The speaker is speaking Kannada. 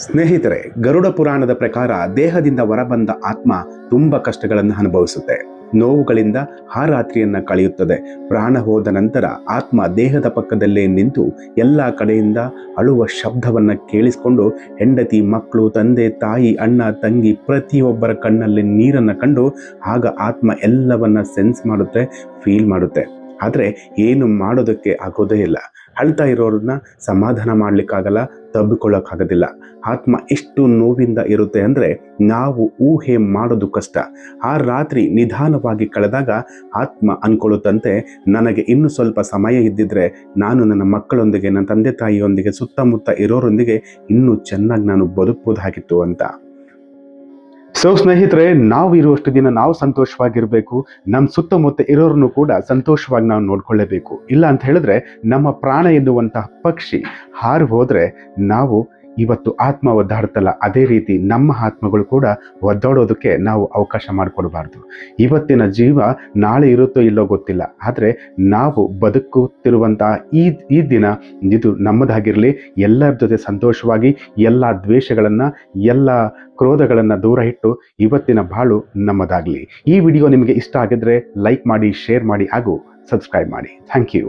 ಸ್ನೇಹಿತರೆ, ಗರುಡ ಪುರಾಣದ ಪ್ರಕಾರ ದೇಹದಿಂದ ಹೊರಬಂದ ಆತ್ಮ ತುಂಬಾ ಕಷ್ಟಗಳನ್ನು ಅನುಭವಿಸುತ್ತೆ. ನೋವುಗಳಿಂದ ಆ ರಾತ್ರಿಯನ್ನ ಕಳೆಯುತ್ತದೆ. ಪ್ರಾಣ ಹೋದ ನಂತರ ಆತ್ಮ ದೇಹದ ಪಕ್ಕದಲ್ಲೇ ನಿಂತು ಎಲ್ಲ ಕಡೆಯಿಂದ ಅಳುವ ಶಬ್ದವನ್ನ ಕೇಳಿಸಿಕೊಂಡು ಹೆಂಡತಿ, ಮಕ್ಕಳು, ತಂದೆ, ತಾಯಿ, ಅಣ್ಣ, ತಂಗಿ ಪ್ರತಿಯೊಬ್ಬರ ಕಣ್ಣಲ್ಲಿ ನೀರನ್ನ ಕಂಡು ಆಗ ಆತ್ಮ ಎಲ್ಲವನ್ನ ಸೆನ್ಸ್ ಮಾಡುತ್ತೆ, ಫೀಲ್ ಮಾಡುತ್ತೆ. ಆದರೆ ಏನು ಮಾಡೋದಕ್ಕೆ ಆಗೋದೇ ಇಲ್ಲ. ಅಳ್ತಾ ಇರೋರನ್ನ ಸಮಾಧಾನ ಮಾಡ್ಲಿಕ್ಕಾಗಲ್ಲ, ತಬ್ಬಿಕೊಳ್ಳೋಕ್ಕಾಗೋದಿಲ್ಲ. ಆತ್ಮ ಎಷ್ಟು ನೋವಿಂದ ಇರುತ್ತೆ ಅಂದರೆ ನಾವು ಊಹೆ ಮಾಡೋದು ಕಷ್ಟ. ಆ ರಾತ್ರಿ ನಿಧಾನವಾಗಿ ಕಳೆದಾಗ ಆತ್ಮ ಅನ್ಕೊಳ್ಳುತ್ತಂತೆ, ನನಗೆ ಇನ್ನು ಸ್ವಲ್ಪ ಸಮಯ ಇದ್ದಿದ್ರೆ ನಾನು ನನ್ನ ಮಕ್ಕಳೊಂದಿಗೆ, ನನ್ನ ತಂದೆ ತಾಯಿಯೊಂದಿಗೆ, ಸುತ್ತಮುತ್ತ ಇರೋರೊಂದಿಗೆ ಇನ್ನೂ ಚೆನ್ನಾಗಿ ನಾನು ಬದುಕಬಹುದಾಗಿತ್ತು ಅಂತ. ಸ್ನೇಹಿತರೆ, ನಾವು ಇರುವಷ್ಟು ದಿನ ನಾವು ಸಂತೋಷವಾಗಿರಬೇಕು. ನಮ್ಮ ಸುತ್ತಮುತ್ತ ಇರೋರನ್ನು ಕೂಡ ಸಂತೋಷವಾಗಿ ನಾವು ನೋಡ್ಕೊಳ್ಳೇಬೇಕು. ಇಲ್ಲ ಅಂತ ಹೇಳಿದ್ರೆ ನಮ್ಮ ಪ್ರಾಣ ಎನ್ನುವಂತಹ ಪಕ್ಷಿ ಹಾರಿ ಹೋದ್ರೆ ನಾವು ಇವತ್ತು ಆತ್ಮ ಒದ್ದಾಡ್ತಲ್ಲ, ಅದೇ ರೀತಿ ನಮ್ಮ ಆತ್ಮಗಳು ಕೂಡ ಒದ್ದಾಡೋದಕ್ಕೆ ನಾವು ಅವಕಾಶ ಮಾಡಿಕೊಡಬಾರ್ದು. ಇವತ್ತಿನ ಜೀವ ನಾಳೆ ಇರುತ್ತೋ ಇಲ್ಲೋ ಗೊತ್ತಿಲ್ಲ, ಆದರೆ ನಾವು ಬದುಕುತ್ತಿರುವಂತಹ ಈ ದಿನ ಇದು ನಮ್ಮದಾಗಿರಲಿ. ಎಲ್ಲರ ಜೊತೆ ಸಂತೋಷವಾಗಿ ಎಲ್ಲ ದ್ವೇಷಗಳನ್ನು, ಎಲ್ಲ ಕ್ರೋಧಗಳನ್ನು ದೂರ ಇಟ್ಟು ಇವತ್ತಿನ ಬಾಳು ನಮ್ಮದಾಗಲಿ. ಈ ವಿಡಿಯೋ ನಿಮಗೆ ಇಷ್ಟ ಆಗಿದ್ರೆ ಲೈಕ್ ಮಾಡಿ, ಶೇರ್ ಮಾಡಿ ಹಾಗೂ ಸಬ್ಸ್ಕ್ರೈಬ್ ಮಾಡಿ. Thank you.